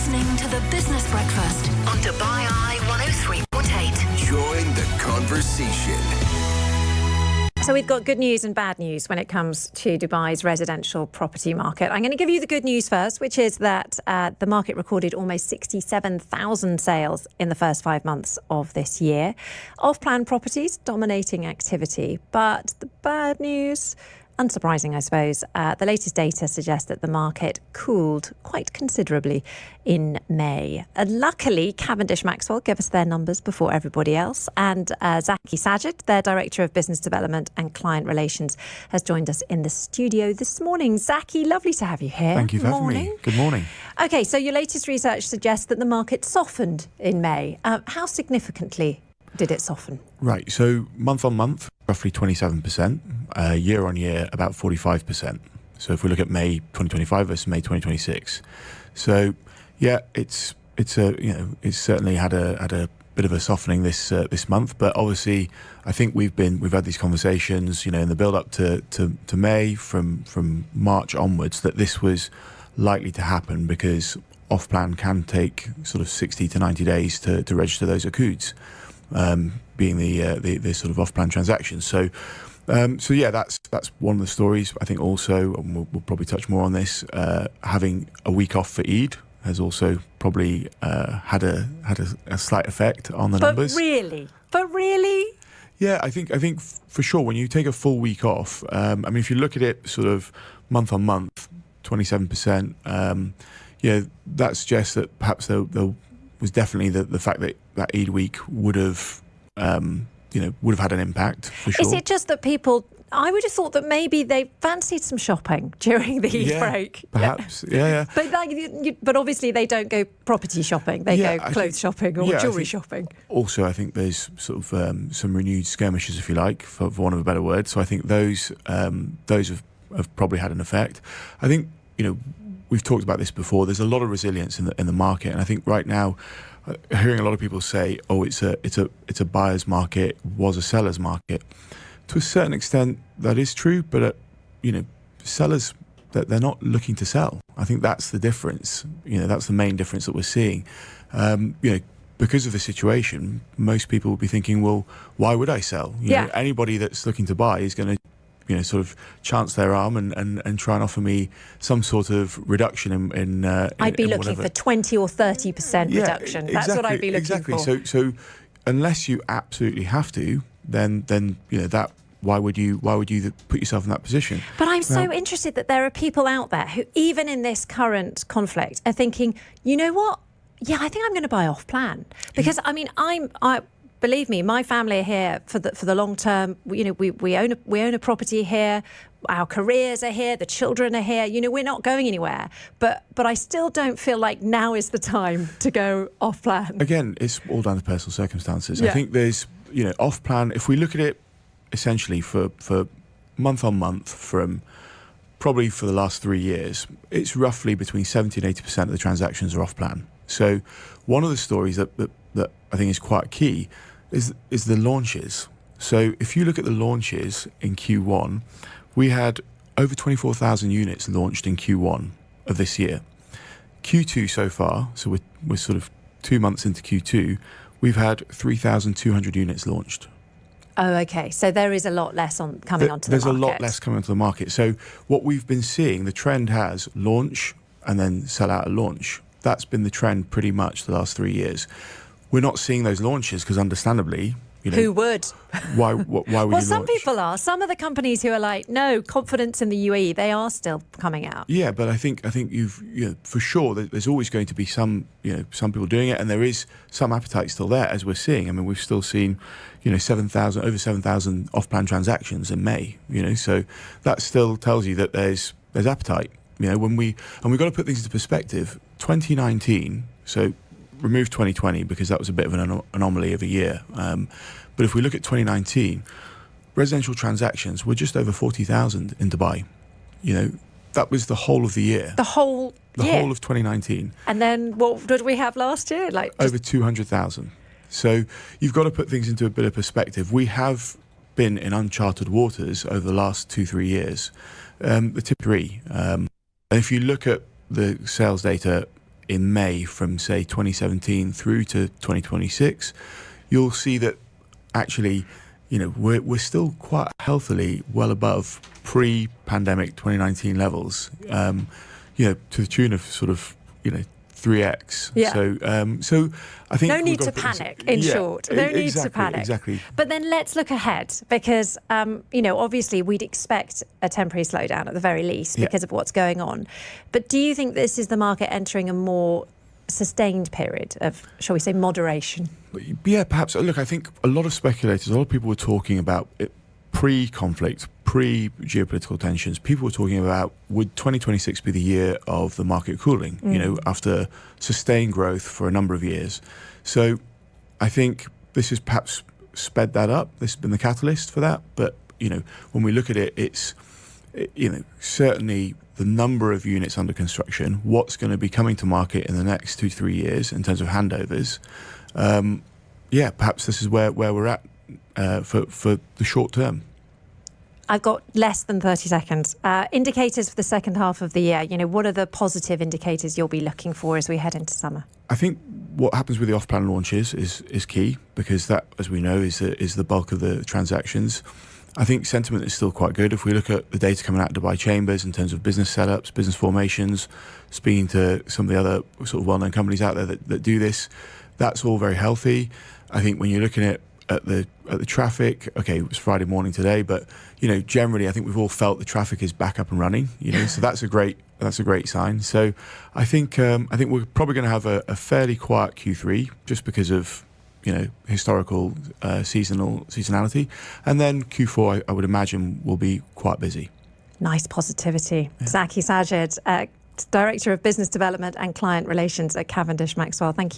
listening to The Business Breakfast on Dubai Eye 103.8. Join the conversation. So we've got good news and bad news when it comes to Dubai's residential property market. I'm going to give you the good news first, which is that the market recorded almost 67,000 sales in the first 5 months of this year. Off-plan properties dominating activity. But the bad news, unsurprising, I suppose, the latest data suggests that the market cooled quite considerably in May. Luckily, Cavendish Maxwell gave us their numbers before everybody else. And Zacky Sajjad, their Director of Business Development and Client Relations, has joined us in the studio this morning. Zacky, lovely to have you here. Thank you for having me. Good morning. OK, so your latest research suggests that the market softened in May. How significantly did it soften? Right, so month on month, roughly 27%, year on year, about 45%. So if we look at May 2025 versus May 2026, so yeah, it's certainly had a bit of a softening this month, but obviously I think we've had these conversations, in the build up to May from March onwards, that this was likely to happen because off plan can take sort of 60 to 90 days to register those accouds. Being the sort of off-plan transactions. So yeah, that's one of the stories. I think also, and we'll probably touch more on this, having a week off for Eid has also probably had a slight effect on the numbers. But really? Yeah, I think for sure when you take a full week off, if you look at it sort of month on month, 27%, that suggests that perhaps there was definitely the fact that Eid week would have had an impact for sure. Is it just that people? I would have thought that maybe they fancied some shopping during the Eid break. Perhaps, yeah. But obviously they don't go property shopping. They go clothes shopping or jewellery shopping. Also, I think there's sort of some renewed skirmishes, if you like, for want of a better word. So I think those have probably had an effect. I think we've talked about this before. There's a lot of resilience in the market, and I think right now, hearing a lot of people say, "Oh, it's a buyer's market, was a seller's market." To a certain extent, that is true, but sellers they're not looking to sell. I think that's the difference. That's the main difference that we're seeing. Because of the situation, most people will be thinking, "Well, why would I sell?" Anybody that's looking to buy is going to sort of chance their arm and try and offer me some sort of reduction in I'd be looking whatever. For 20 or 30% reduction. That's what I'd be looking for. So unless you absolutely have to, then that why would you put yourself in that position? But I'm so interested that there are people out there who, even in this current conflict, are thinking, you know what? Yeah, I think I'm going to buy off plan because believe me, my family are here for the long term. We own a property here. Our careers are here. The children are here. We're not going anywhere. But I still don't feel like now is the time to go off plan. Again, it's all down to personal circumstances. Yeah. I think there's off plan. If we look at it essentially for month on month from probably for the last 3 years, it's roughly between 70 and 80% of the transactions are off plan. So one of the stories that I think is quite key is the launches. So if you look at the launches in Q1, we had over 24,000 units launched in Q1 of this year. Q2 so far, so we're sort of 2 months into Q2, we've had 3,200 units launched. Oh, okay. So there is a lot less coming onto the market. There's a lot less coming onto the market. So what we've been seeing, the trend has launch and then sell out at launch. That's been the trend pretty much the last 3 years. We're not seeing those launches because understandably, who would? Why would you launch? Well, some people are. Some of the companies who are like, no, confidence in the UAE, they are still coming out. Yeah, but I think you've for sure there's always going to be some people doing it, and there is some appetite still there as we're seeing. I mean, we've still seen over 7,000 off-plan transactions in May. So that still tells you that there's appetite. We've got to put things into perspective. 2019, so remove 2020 because that was a bit of an anomaly of a year. But if we look at 2019, residential transactions were just over 40,000 in Dubai. That was the whole of the year. The whole of 2019. And then what did we have last year? Over 200,000. So you've got to put things into a bit of perspective. We have been in uncharted waters over the last 2-3 years. The tip 3. And if you look at the sales data in May from, say, 2017 through to 2026, you'll see that actually, we're still quite healthily well above pre-pandemic 2019 levels, to the tune of sort of, 3x. Yeah. So I think no need to panic, in short. No need to panic. Exactly. But then let's look ahead because, obviously we'd expect a temporary slowdown at the very least because of what's going on. But do you think this is the market entering a more sustained period of, shall we say, moderation? Yeah, perhaps. Look, I think a lot of speculators, a lot of people were talking about it pre-conflict, pre-geopolitical tensions. People were talking about, would 2026 be the year of the market cooling, after sustained growth for a number of years. So I think this has perhaps sped that up. This has been the catalyst for that. But, when we look at it, it's, certainly the number of units under construction, what's going to be coming to market in the next 2 to 3 years in terms of handovers. Perhaps this is where we're at for the short term. I've got less than 30 seconds. Indicators for the second half of the year. What are the positive indicators you'll be looking for as we head into summer? I think what happens with the off-plan launches is key because that, as we know, is the bulk of the transactions. I think sentiment is still quite good. If we look at the data coming out of Dubai Chambers in terms of business setups, business formations, speaking to some of the other sort of well-known companies out there that do this, that's all very healthy. I think when you're looking at the traffic, okay, it was Friday morning today, but generally I think we've all felt the traffic is back up and running. So that's a great sign. So I think we're probably going to have a fairly quiet Q3 just because of historical seasonality, and then Q4 I would imagine will be quite busy. Nice positivity. Yeah. Zacky Sajjad, Director of Business Development and Client Relations at Cavendish Maxwell. Thank you.